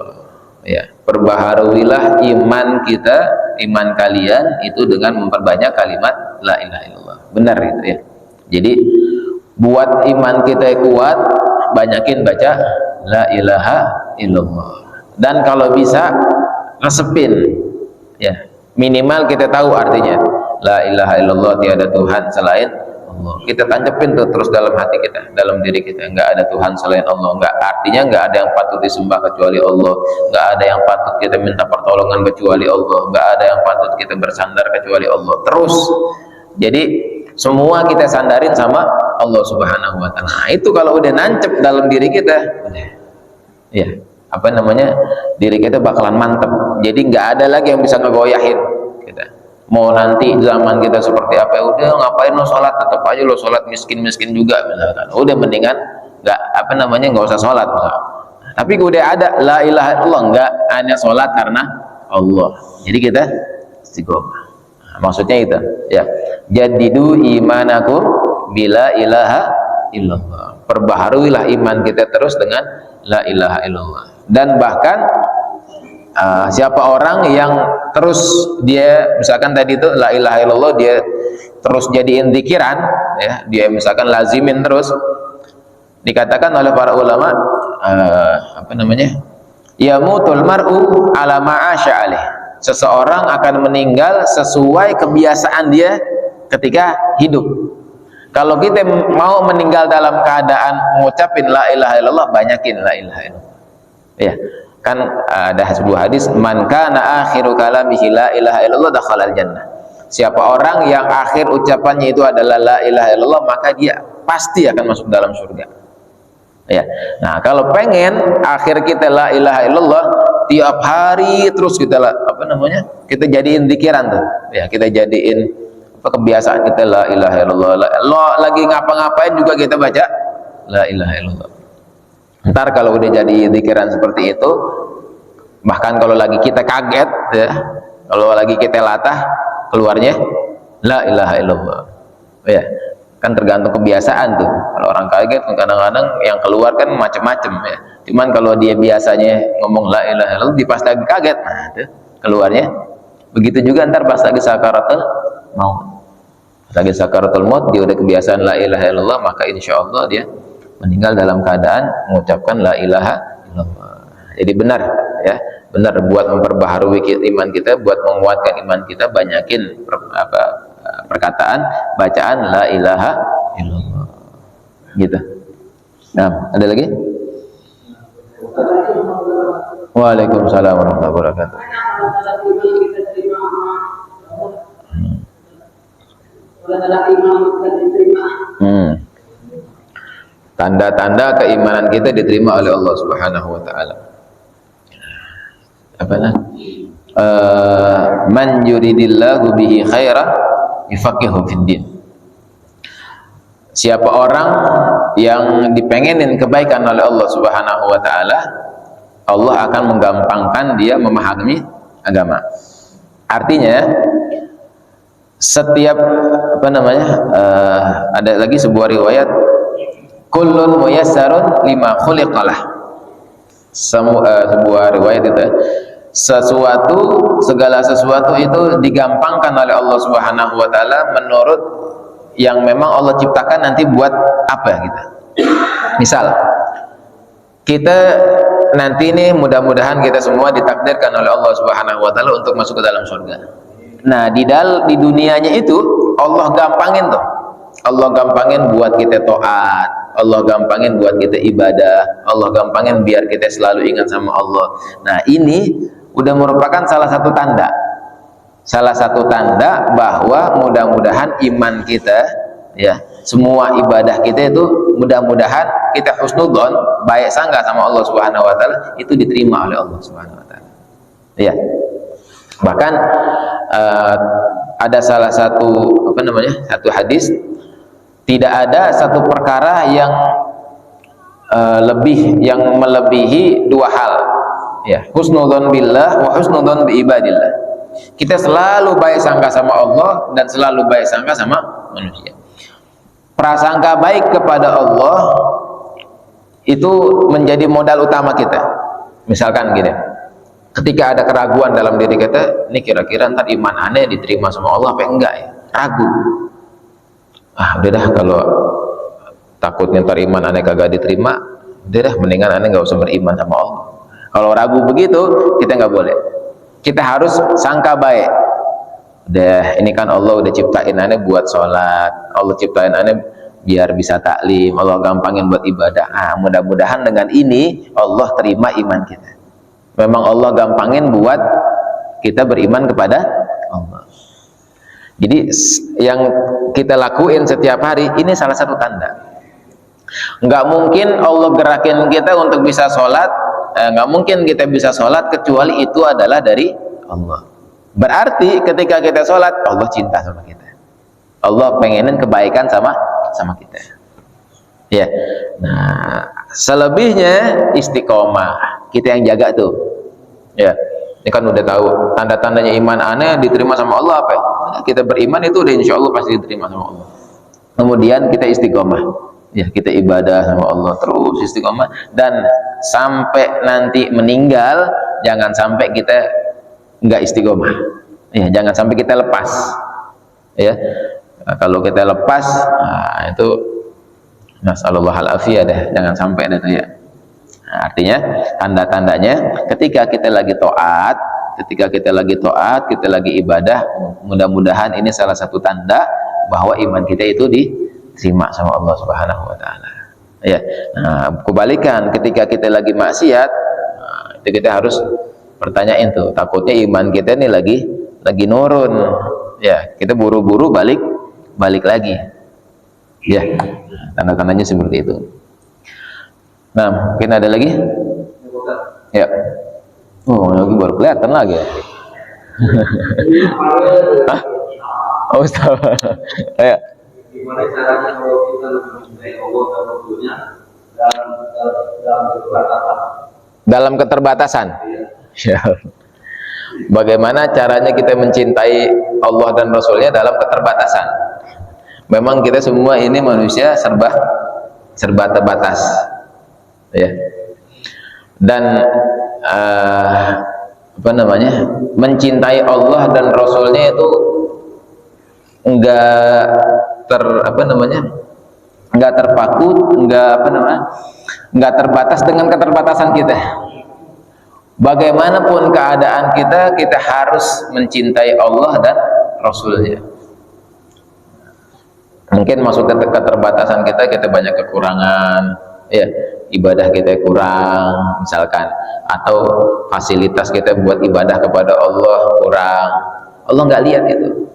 Speaker 2: Ya, perbaharuilah iman kita, iman kalian itu dengan memperbanyak kalimat la ilaha illallah. Benar itu, ya. Jadi buat iman kita kuat, banyakin baca la ilaha illallah. Dan kalau bisa resepin, ya, minimal kita tahu artinya la ilaha illallah, tiada Tuhan selain Allah. Kita tancapin tuh terus dalam hati kita, dalam diri kita, nggak ada Tuhan selain Allah. Nggak, artinya nggak ada yang patut disembah kecuali Allah, nggak ada yang patut kita minta pertolongan kecuali Allah, nggak ada yang patut kita bersandar kecuali Allah. Terus, jadi semua kita sandarin sama Allah Subhanahu wa taala. Nah, itu kalau udah nancep dalam diri kita, ya, diri kita bakalan mantep. Jadi nggak ada lagi yang bisa ngegoyahin kita. Mau nanti zaman kita seperti apa, udah ngapain lo sholat, tetap aja lo sholat miskin juga misalkan. Udah mendingan nggak usah sholat misalkan. Tapi udah ada la ilaha illallah, nggak hanya sholat karena Allah. Jadi kita istiqomah. Maksudnya itu ya, jadidu imanakum bila ilaha illallah. Perbaharuilah iman kita terus dengan la ilaha illallah. Dan bahkan siapa orang yang terus dia misalkan tadi itu la ilaha illallah dia terus jadiin zikiran ya, dia misalkan lazimin terus, dikatakan oleh para ulama yamutul mar'u ala ma'asya alaih. Seseorang akan meninggal sesuai kebiasaan dia ketika hidup. Kalau kita mau meninggal dalam keadaan mengucapin la ilaha illallah, banyakin la ilaha illallah. Ya, kan ada sebuah hadis, man kana akhiru kalamihi la ilaha illallah dakhalal jannah. Siapa orang yang akhir ucapannya itu adalah la ilaha illallah, maka dia pasti akan masuk dalam surga. Ya. Nah, kalau pengen akhir kita la ilaha illallah, tiap hari terus kita kita jadiin zikiran tuh. Ya, kita jadiin kebiasaan kita la ilaha illallah. Lo lagi ngapa-ngapain juga kita baca la ilaha illallah. Ntar kalau udah jadi zikiran seperti itu, bahkan kalau lagi kita kaget ya, kalau lagi kita latah, keluarnya la ilaha illallah. Ya. Kan tergantung kebiasaan tuh. Kalau orang kaget kadang-kadang yang keluar kan macam-macam ya. Cuman kalau dia biasanya ngomong la ilaha illallah, di pas lagi kaget, nah itu keluarnya. Begitu juga ntar pas lagi sakaratul maut. Pas lagi sakaratul maut dia udah kebiasaan la ilaha illallah, maka insya Allah dia meninggal dalam keadaan mengucapkan la ilaha illallah. Jadi benar ya, benar buat memperbaharui iman kita, buat menguatkan iman kita, banyakin perkataan bacaan la ilaha illallah gitu. Nah, ada lagi? Waalaikumsalam warahmatullahi wabarakatuh. Tanda-tanda keimanan kita diterima oleh Allah Subhanahu wa taala. Apa nah? Man yuridillahu bihi khairan yufaqihu fiddin. Siapa orang yang dipengenin kebaikan oleh Allah Subhanahu wa taala, Allah akan menggampangkan dia memahami agama. Artinya setiap ada lagi sebuah riwayat, kullun muyassarun lima khuliqalah. Sebuah riwayat itu, segala sesuatu itu digampangkan oleh Allah Subhanahu wa taala menurut yang memang Allah ciptakan nanti buat apa gitu. Misal kita nanti ini mudah-mudahan kita semua ditakdirkan oleh Allah Subhanahu wa taala untuk masuk ke dalam surga. Nah, di dunianya itu Allah gampangin tuh. Allah gampangin buat kita taat, Allah gampangin buat kita ibadah, Allah gampangin biar kita selalu ingat sama Allah. Nah, ini udah merupakan salah satu tanda bahwa mudah-mudahan iman kita ya, semua ibadah kita itu mudah-mudahan kita husnudzon, baik sangka sama Allah Subhanahu wa taala, itu diterima oleh Allah Subhanahu wa taala. Ya. Bahkan ada salah satu satu hadis, tidak ada satu perkara yang melebihi dua hal ya, husnudzon billah wa husnudzon bi ibadillah. Kita selalu baik sangka sama Allah dan selalu baik sangka sama manusia. Prasangka baik kepada Allah itu menjadi modal utama kita. Misalkan gini, ketika ada keraguan dalam diri kita, ini kira-kira ntar iman aneh diterima sama Allah apa enggak ya? Ragu. Udah dah, kalau takutnya ntar iman aneh kagak diterima, udah dah, mendingan aneh nggak usah beriman sama Allah. Kalau ragu begitu, kita nggak boleh. Kita harus sangka baik. Udah, ini kan Allah udah ciptain aneh buat sholat, Allah ciptain aneh biar bisa taklim, Allah gampangin buat ibadah. Mudah-mudahan dengan ini Allah terima iman kita. Memang Allah gampangin buat kita beriman kepada Allah. Jadi yang kita lakuin setiap hari ini salah satu tanda. Nggak mungkin Allah gerakin kita untuk bisa sholat, nggak mungkin kita bisa sholat kecuali itu adalah dari Allah. Berarti ketika kita sholat, Allah cinta sama kita. Allah pengenin kebaikan sama kita. Ya. Nah, selebihnya istiqomah. Kita yang jaga tuh. Ya. Ini kan udah tahu tanda-tandanya iman aneh diterima sama Allah apa ya? Kita beriman itu udah insya Allah pasti diterima sama Allah. Kemudian kita istiqomah. Ya, kita ibadah sama Allah terus istiqomah, dan sampai nanti meninggal jangan sampai kita nggak istiqomah. Ya, jangan sampai kita lepas. Ya. Nah, kalau kita lepas, nah, itu nasallallahu al-afiyah deh, jangan sampai deh ya. Nah, artinya tanda-tandanya ketika kita lagi taat, kita lagi ibadah, mudah-mudahan ini salah satu tanda bahwa iman kita itu diterima sama Allah Subhanahu wa taala. Ya. Nah, kebalikan ketika kita lagi maksiat, nah, itu kita harus pertanyain tuh, takutnya iman kita ini lagi nurun. Ya, kita buru-buru balik lagi. Ya, tanda-tandanya seperti itu. Nah, mungkin ada lagi? Ya. Oh, lagi baru kelihatan lagi. Hah? Oh, Ustaz. Ya.
Speaker 3: Gimana caranya kalau kita lebih mencintai Allah dan Rasulnya
Speaker 2: dalam keterbatasan? Ya. Bagaimana caranya kita mencintai Allah dan Rasulnya dalam keterbatasan? Memang kita semua ini manusia serba terbatas, ya. Dan mencintai Allah dan Rasulnya itu enggak terpaku, enggak terbatas dengan keterbatasan kita. Bagaimanapun keadaan kita harus mencintai Allah dan Rasulnya. Mungkin masuk ke keterbatasan kita banyak kekurangan, ya, ibadah kita kurang misalkan, atau fasilitas kita buat ibadah kepada Allah kurang. Allah nggak lihat itu.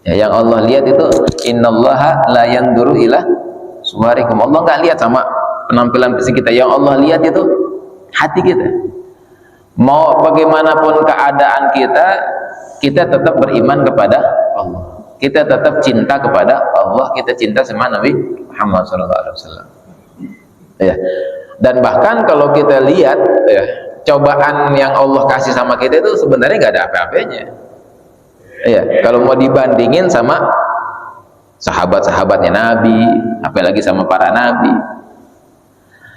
Speaker 2: Ya, yang Allah lihat itu innallaha la yanzuru ila suwarikum. Allah nggak lihat sama penampilan fisik kita. Yang Allah lihat itu hati kita. Mau bagaimanapun keadaan kita tetap beriman kepada Allah. Kita tetap cinta kepada Allah, kita cinta sama Nabi Muhammad SAW. Ya. Dan bahkan kalau kita lihat, ya, cobaan yang Allah kasih sama kita itu sebenarnya nggak ada apa-apanya. Ya, kalau mau dibandingin sama sahabat-sahabatnya Nabi, apalagi sama para Nabi.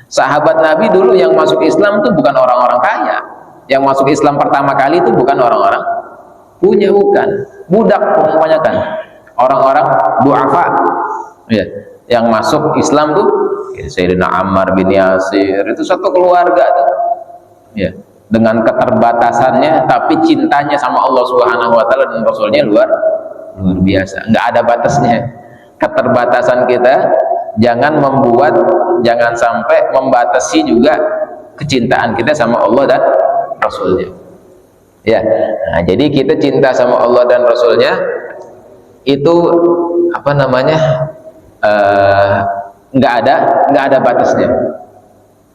Speaker 2: Sahabat Nabi dulu yang masuk Islam itu bukan orang-orang kaya. Yang masuk Islam pertama kali itu bukan orang-orang punya, bukan budak, kebanyakan orang-orang du'afa, ya, yang masuk Islam tuh ya, Sayyidina Ammar bin Yasir, itu satu keluarga tuh, ya, dengan keterbatasannya tapi cintanya sama Allah Subhanahu wa taala dan Rasulnya luar biasa, nggak ada batasnya. Keterbatasan kita jangan sampai membatasi juga kecintaan kita sama Allah dan Rasulnya. Ya, nah, jadi kita cinta sama Allah dan Rasulnya itu nggak ada batasnya.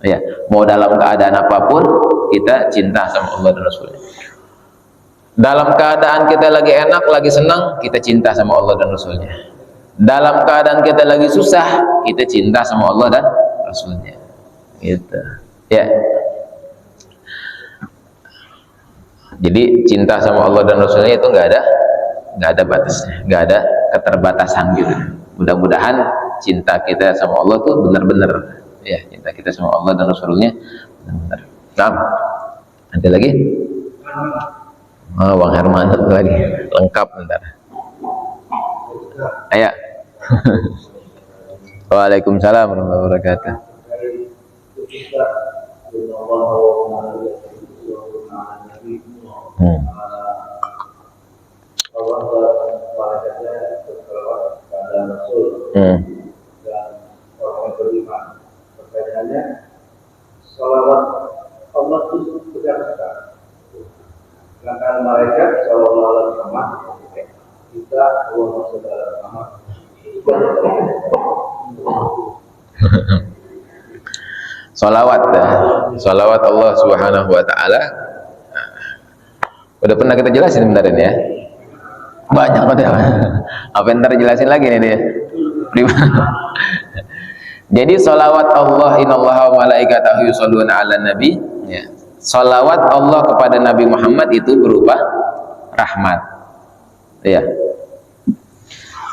Speaker 2: Ya, mau dalam keadaan apapun kita cinta sama Allah dan Rasulnya. Dalam keadaan kita lagi enak, lagi senang, kita cinta sama Allah dan Rasulnya. Dalam keadaan kita lagi susah, kita cinta sama Allah dan Rasulnya. Gitu. Ya. Jadi cinta sama Allah dan Rasulnya itu nggak ada batasnya, nggak ada keterbatasan gitu. Mudah-mudahan cinta kita sama Allah tuh benar-benar, ya, cinta kita sama Allah dan Rasulnya benar-benar. Nah, ada lagi? Oh, Bang Herman lagi lengkap bentar. Ayo. Waalaikumsalam warahmatullahi wabarakatuh.
Speaker 3: Dan orang beriman. Pertanyaannya, salawat Allah itu berdasarkan. Sedangkan malaikat sallallahu alaihi wasallam kita Allah saudara sama.
Speaker 2: Salawat Allah Subhanahu wa taala Udah pernah kita jelasin bentar ini ya. Banyak padahal. Apa yang ntar jelasin lagi nih dia? Jadi salawat Allah, innallaha wa malaikatahu yusholluna 'alan nabi. Ya. Salawat Allah kepada Nabi Muhammad itu berupa rahmat. Ya.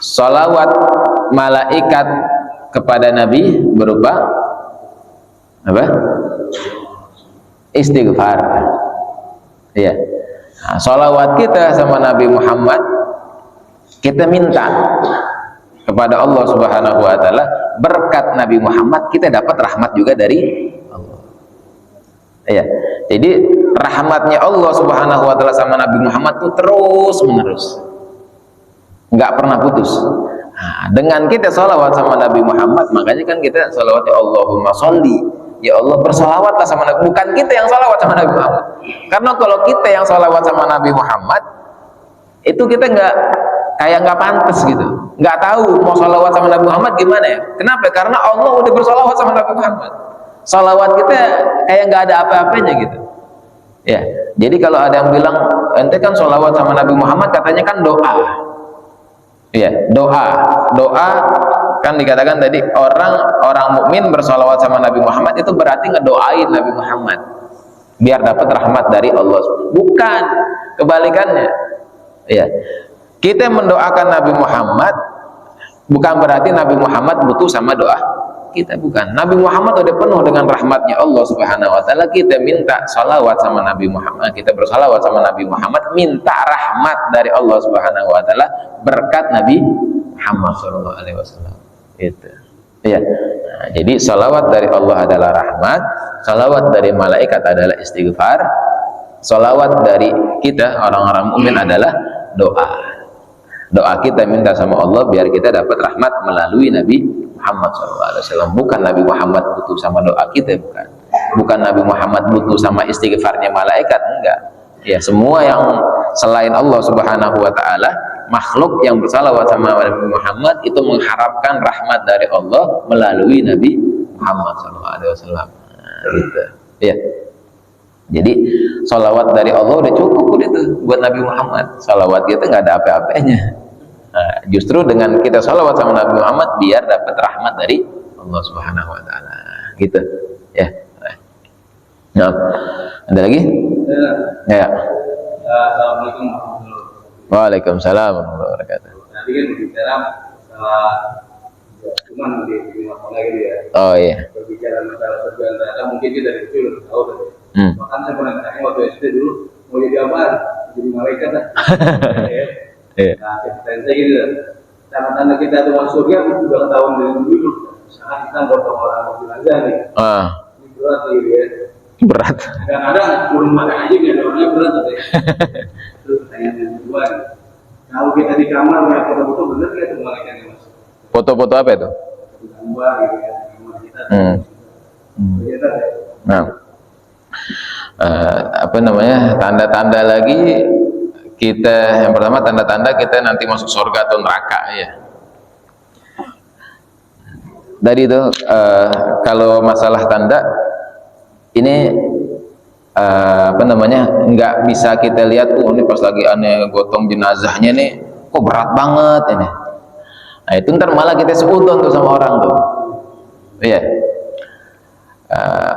Speaker 2: Salawat malaikat kepada Nabi berupa apa? Istighfar. Ya. Nah, salawat kita sama Nabi Muhammad, kita minta kepada Allah Subhanahu wa taala, berkat Nabi Muhammad kita dapat rahmat juga dari Allah. Ya. Jadi rahmatnya Allah Subhanahu wa taala sama Nabi Muhammad itu terus menerus, nggak pernah putus. Nah, dengan kita salawat sama Nabi Muhammad, makanya kan kita salawatnya Allahumma sholli, ya Allah bersalawatlah sama Nabi, bukan kita yang salawat sama Nabi Muhammad. Karena kalau kita yang salawat sama Nabi Muhammad, itu kita nggak pantas gitu, nggak tahu mau salawat sama Nabi Muhammad gimana ya. Kenapa? Karena Allah udah bersalawat sama Nabi Muhammad. Salawat kita kayak nggak ada apa-apanya gitu. Ya, jadi kalau ada yang bilang ente kan salawat sama Nabi Muhammad, katanya kan doa. Ya, doa kan dikatakan tadi orang mukmin bersalawat sama Nabi Muhammad itu berarti ngedoain Nabi Muhammad biar dapat rahmat dari Allah. Bukan, kebalikannya. Ya, kita mendoakan Nabi Muhammad bukan berarti Nabi Muhammad butuh sama doa kita, bukan. Nabi Muhammad udah penuh dengan rahmatnya Allah Subhanahu wa taala. Kita minta salawat sama Nabi Muhammad, kita bersalawat sama Nabi Muhammad, minta rahmat dari Allah Subhanahu wa taala berkat Nabi Muhammad sallallahu alaihi wasallam. Itu. Ya. Nah, jadi salawat dari Allah adalah rahmat, salawat dari malaikat adalah istighfar, salawat dari kita orang-orang mukmin adalah doa. Doa kita minta sama Allah biar kita dapat rahmat melalui Nabi Muhammad SAW. Bukan Nabi Muhammad butuh sama doa kita, bukan. Bukan Nabi Muhammad butuh sama istighfarnya malaikat, enggak. Ya, semua yang selain Allah Subhanahu wa taala, makhluk yang bersalawat sama Nabi Muhammad itu mengharapkan rahmat dari Allah melalui Nabi Muhammad SAW. Gitu. Ya. Jadi salawat dari Allah udah cukup udah tuh buat Nabi Muhammad. Salawat kita nggak ada apa-apanya. Nah, justru dengan kita salawat sama Nabi Muhammad biar dapat rahmat dari Allah Subhanahu wa taala. Gitu. Ya. Nah, ada lagi? Ya.
Speaker 3: Assalamualaikum warahmatullahi wabarakatuh.
Speaker 2: Waalaikumsalam warahmatullahi wabarakatuh.
Speaker 3: Tadi kan berbicara masalah cuman di masalah gitu ya.
Speaker 2: Oh iya.
Speaker 3: Berbicara masalah surga neraka mungkin kita dari kecil udah tahu tadi. Bahkan saya pernah tanya waktu SD dulu mau jadi apa? Jadi malaikat lah. Nah, kita gitu. Tanda-tanda kita tuh masuk surga udah ketahuan dari dulu. Misalkan kita bertemu orang mobil aja nih. Ini berat gitu ya.
Speaker 2: Berat.
Speaker 3: Kadang-kadang turun makan aja nggak ada orangnya berat tuh. Terus pertanyaan yang kedua, kalau kita di kamar ya foto-foto bener nggak tuh malaikatnya mas?
Speaker 2: Foto-foto apa itu?
Speaker 3: Gambar gitu ya, kamar kita.
Speaker 2: Nah, apa namanya, tanda-tanda lagi kita, yang pertama tanda-tanda kita nanti masuk surga atau neraka ya. Dari itu kalau masalah tanda ini apa namanya, nggak bisa kita lihat ini pas lagi aneh gotong jenazahnya nih kok berat banget ini. Nah itu ntar malah kita seudon tuh sama orang tuh. Iya.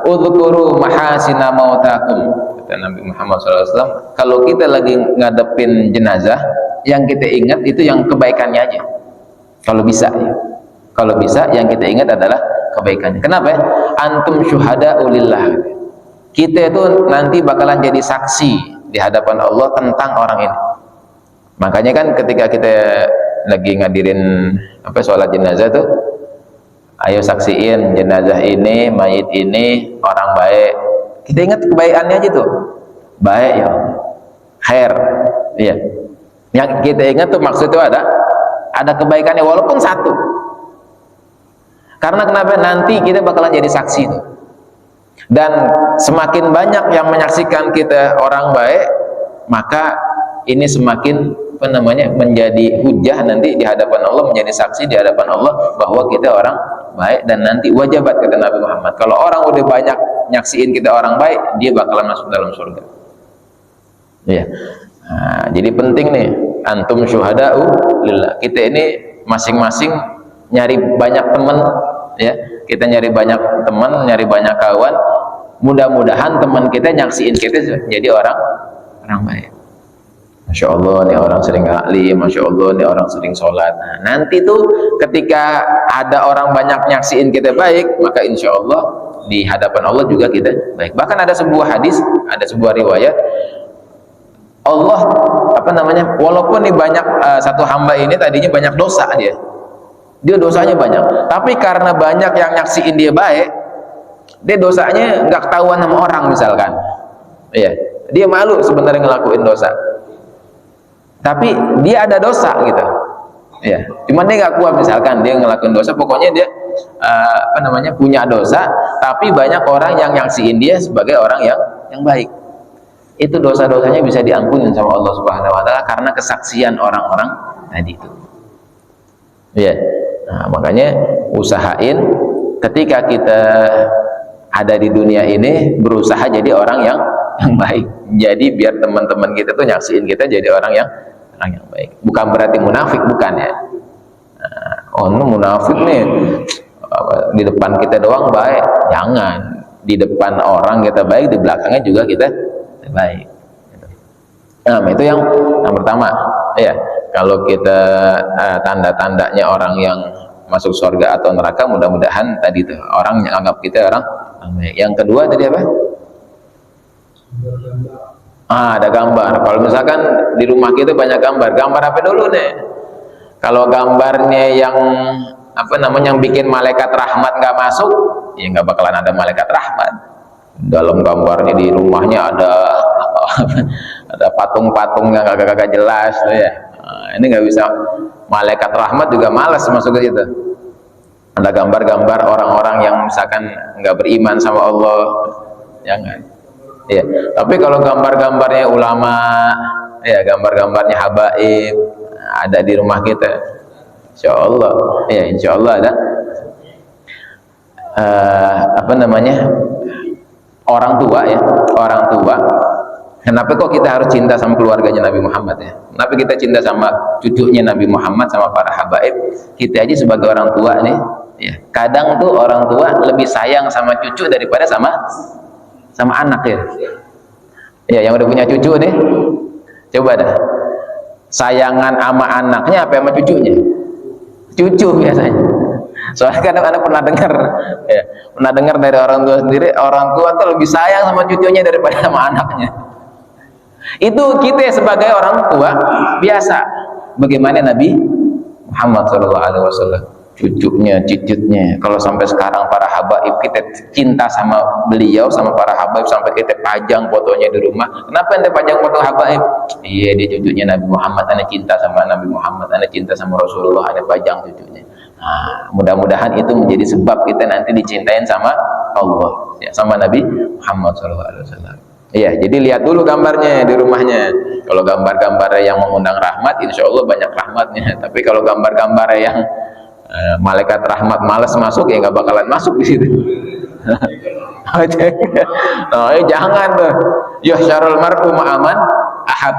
Speaker 2: Udhkuru mahasina mautakum, kata Nabi Muhammad SAW. Kalau kita lagi ngadepin jenazah, yang kita ingat itu yang kebaikannya aja. Kalau bisa ya. Kalau bisa yang kita ingat adalah kebaikannya. Kenapa ya? Antum syuhada ulillah. Kita itu nanti bakalan jadi saksi di hadapan Allah tentang orang ini. Makanya kan ketika kita lagi ngadirin sholat jenazah tuh, ayo saksiin jenazah ini, mayit ini orang baik. Kita ingat kebaikannya aja tuh. Baik ya, khair. Iya. Yang kita ingat tuh maksudnya ada kebaikannya walaupun satu. Karena kenapa? Nanti kita bakalan jadi saksi tuh. Dan semakin banyak yang menyaksikan kita orang baik, maka ini semakin menjadi hujah nanti di hadapan Allah, menjadi saksi di hadapan Allah bahwa kita orang baik. Dan nanti wajibat kata Nabi Muhammad, kalau orang udah banyak nyaksiin kita orang baik, dia bakalan masuk dalam surga. Ya. Nah, jadi penting nih, antum syuhada'u lillah. Kita ini masing-masing nyari banyak teman, ya. Kita nyari banyak teman, nyari banyak kawan. Mudah-mudahan teman kita nyaksiin kita jadi orang baik. Masya Allah, nih orang sering ngalim, Masya Allah, nih orang sering sholat. Nah, nanti tuh ketika ada orang banyak nyaksiin kita baik, maka insya Allah di hadapan Allah juga kita baik. Bahkan ada sebuah hadis, ada sebuah riwayat, Allah walaupun nih banyak satu hamba ini tadinya banyak dosa dia dosanya banyak, tapi karena banyak yang nyaksiin dia baik, dia dosanya nggak ketahuan sama orang misalkan, iya, dia malu sebenarnya ngelakuin dosa, tapi dia ada dosa gitu, ya, cuman dia nggak kuat misalkan dia ngelakuin dosa, pokoknya dia punya dosa, tapi banyak orang yang nyaksiin dia sebagai orang yang baik. Itu dosa-dosanya bisa diampuni sama Allah Subhanahu wa taala karena kesaksian orang-orang tadi itu. Ya. Nah, makanya usahain ketika kita ada di dunia ini berusaha jadi orang yang baik. Jadi biar teman-teman kita tuh nyaksiin kita jadi orang yang baik. Bukan berarti munafik, bukan ya. Nah, munafik nih di depan kita doang baik. Jangan. Di depan orang kita baik, di belakangnya juga kita baik. Nah, itu yang pertama, ya. Kalau kita tanda-tandanya orang yang masuk surga atau neraka, mudah-mudahan tadi tuh orang yang anggap kita orang baik. Yang kedua tadi apa? Ada gambar. Kalau misalkan di rumah kita banyak gambar. Gambar apa dulu nih? Kalau gambarnya yang yang bikin malaikat rahmat nggak masuk, ya nggak bakalan ada malaikat rahmat. Dalam gambarnya di rumahnya ada patung-patung yang agak-agak jelas tuh ya. Nah, ini nggak bisa, malaikat rahmat juga malas masuk ke situ. Ada gambar-gambar orang-orang yang misalkan nggak beriman sama Allah, jangan. Ya, tapi kalau gambar-gambarnya ulama, ya gambar-gambarnya habaib ada di rumah kita, insya Allah, ya insya Allah ada. Orang tua ya, orang tua. Kenapa kok kita harus cinta sama keluarganya Nabi Muhammad ya? Kenapa kita cinta sama cucunya Nabi Muhammad, sama para habaib? Kita aja sebagai orang tua nih, ya. Kadang tuh orang tua lebih sayang sama cucu daripada sama anak ya. Ya, yang udah punya cucu nih, coba dah. Sayangan sama anaknya apa sama cucunya? Cucu biasanya. Soalnya kadang anak pernah dengar dari orang tua sendiri, orang tua tuh lebih sayang sama cucunya daripada sama anaknya. Itu kita sebagai orang tua biasa. Bagaimana Nabi Muhammad SAW, cucunya, cicitnya. Kalau sampai sekarang para habaib kita cinta sama beliau, sama para habaib, sampai kita pajang fotonya di rumah. Kenapa ente pajang foto habaib? Iya, dia cucunya Nabi Muhammad, ane cinta sama Nabi Muhammad, ane cinta sama Rasulullah, ane pajang cucunya. Nah, mudah-mudahan itu menjadi sebab kita nanti dicintain sama Allah, ya, sama Nabi Muhammad SAW. Iya, jadi lihat dulu gambarnya di rumahnya. Kalau gambar-gambar yang mengundang rahmat, insya Allah banyak rahmatnya. Tapi kalau gambar-gambar yang malaikat rahmat malas masuk, ya nggak bakalan masuk di situ. Nah, jangan tuh. Yuhsyarul mar'u ma'aman ahad.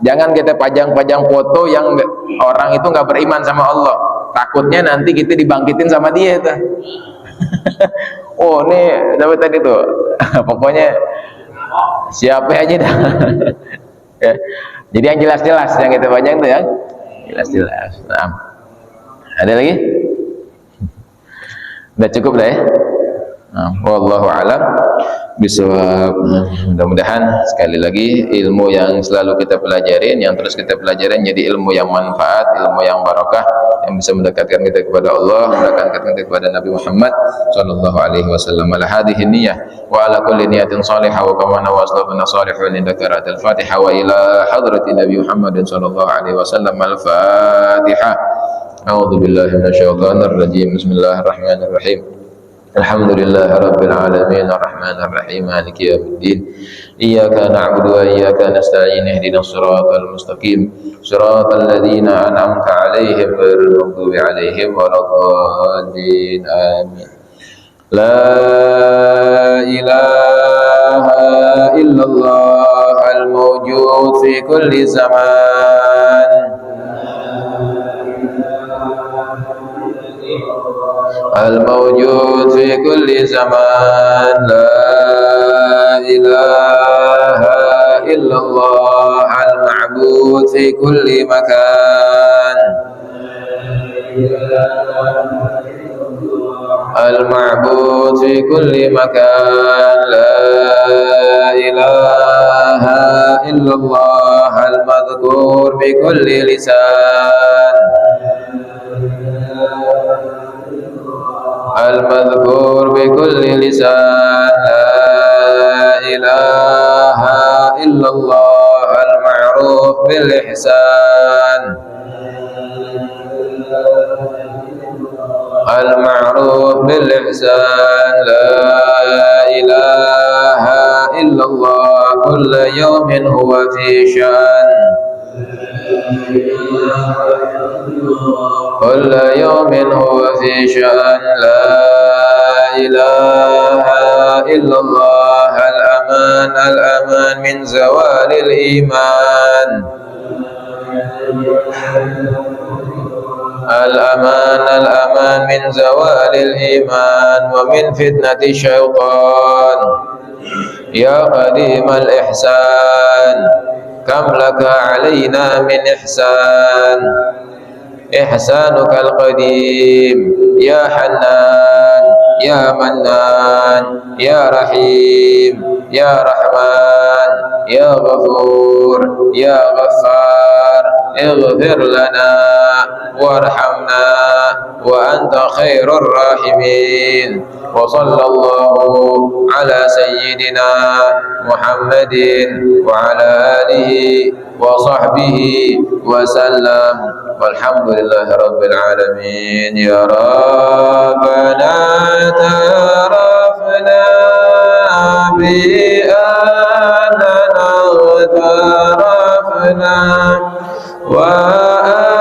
Speaker 2: Jangan kita pajang-pajang foto yang orang itu nggak beriman sama Allah. Takutnya nanti kita dibangkitin sama dia tuh. Oh, nih dapat tadi tuh. Pokoknya siapa aja dah. Ya. Jadi yang jelas-jelas yang kita pajang tuh yang jelas-jelas. Nah, ada lagi? Udah cukup dah ya. Nah, wallahu a'lam bishawab. Mudah-mudahan sekali lagi ilmu yang selalu kita pelajarin, yang terus kita pelajarin jadi ilmu yang manfaat, ilmu yang barakah, yang bisa mendekatkan kita kepada Allah, mendekatkan kita kepada Nabi Muhammad sallallahu alaihi wasallam. Ala hadhihi niyyah wa ala kulli niyatin salihah wa kamana wa aslafana salihun indaka al-Fatihah wa ila hadrati Nabi Muhammad sallallahu alaihi wasallam. Al-Fatihah. A'udzu billahi minasyaitonir rajim. Bismillahirrahmanirrahim. Alhamdulillah Rabbil Alamin Ar-Rahmanir Rahim Maliki Yawmiddin Iyyaka na'budu wa iyyaka nasta'in ihdinas siratal mustaqim siratal ladzina an'amta 'alaihim ghairil maghdubi 'alaihim waladdallin amin. La ilaha illallah الموجود في كل زمان الموجود في كل زمان لا إله إلا الله المعبود في كل مكان المعبود في كل مكان لا إله إلا الله المذكور بكل لسان المذكور بكل لسان لا إله إلا الله المعروف بالإحسان المعروف بالإحسان لا إله إلا الله كل يوم هو في شأن كل يوم هو في شأن لا إله إلا الله الأمان الأمان من زوال الإيمان الأمان الأمان من زوال الإيمان ومن فتنة الشيطان يا قديم الإحسان كم لك علينا من إحسان إحسانك القديم يا حنان يا منان يا رحيم يا رحمن يا غفور يا غفار اغفر لنا وارحمنا وأنت خير الراحمين وصلى الله على سيدنا محمد وعلى آله وصحبه وسلم والحمد لله رب العالمين يا ربنا اعترفنا بأننا اغترفنا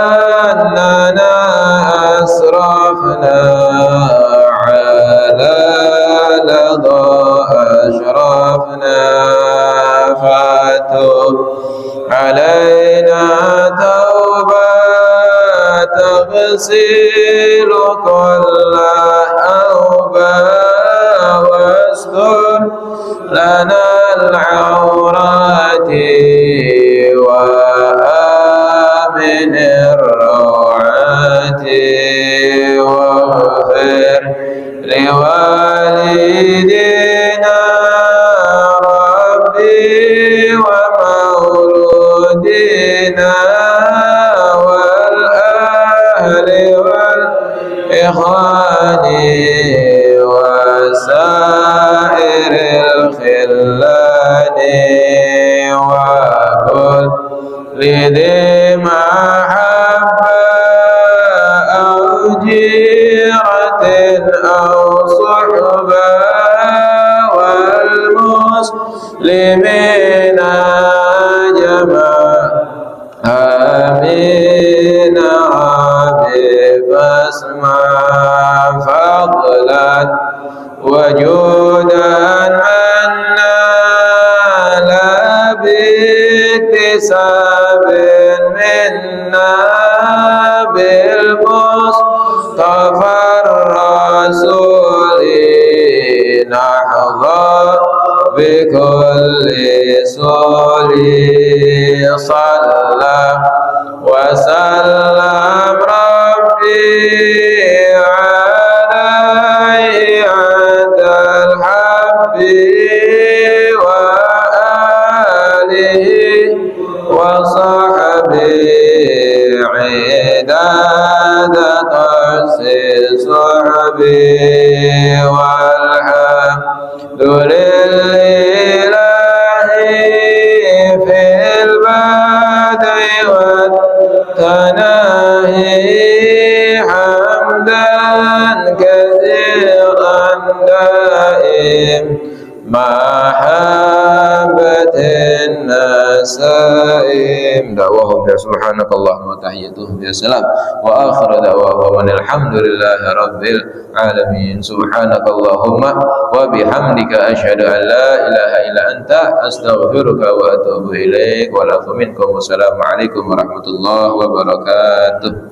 Speaker 2: وأننا أسرفنا على لظى أشرفنا فتب علينا توبة تغسل كل أوبة واستر لنا العورات وآمن الروعات واغفر لوالدينا ربي ومولودينا والأهل والإخوان وسائر الخلان وكل لذي محبة أو جيرة أو صحبة والمسلمين جميعا آمين ربي فاسمع فضلا وجودا عنا لا باكتساب منا بالمصطفى الرسول نحظى بكل سولي صلى وسلم ربي عليه عند الحب وآله وصحبه عداد تأسيس صحبه والحمد لله في البدء والتناهي حمدا كثيرا دائم محبة الناس saim. Da'wahum ya subhanakallahumma wa tahiyyatuhum ya salam. Wa akhiru da'wahum alhamdulillahi rabbil alamin. Subhanakallahumma wa bihamdika asyhadu an la ilaha illa anta astaghfiruka wa atubu ilaik. Wa lakum minkum. Wassalamualaikum warahmatullahi wabarakatuh.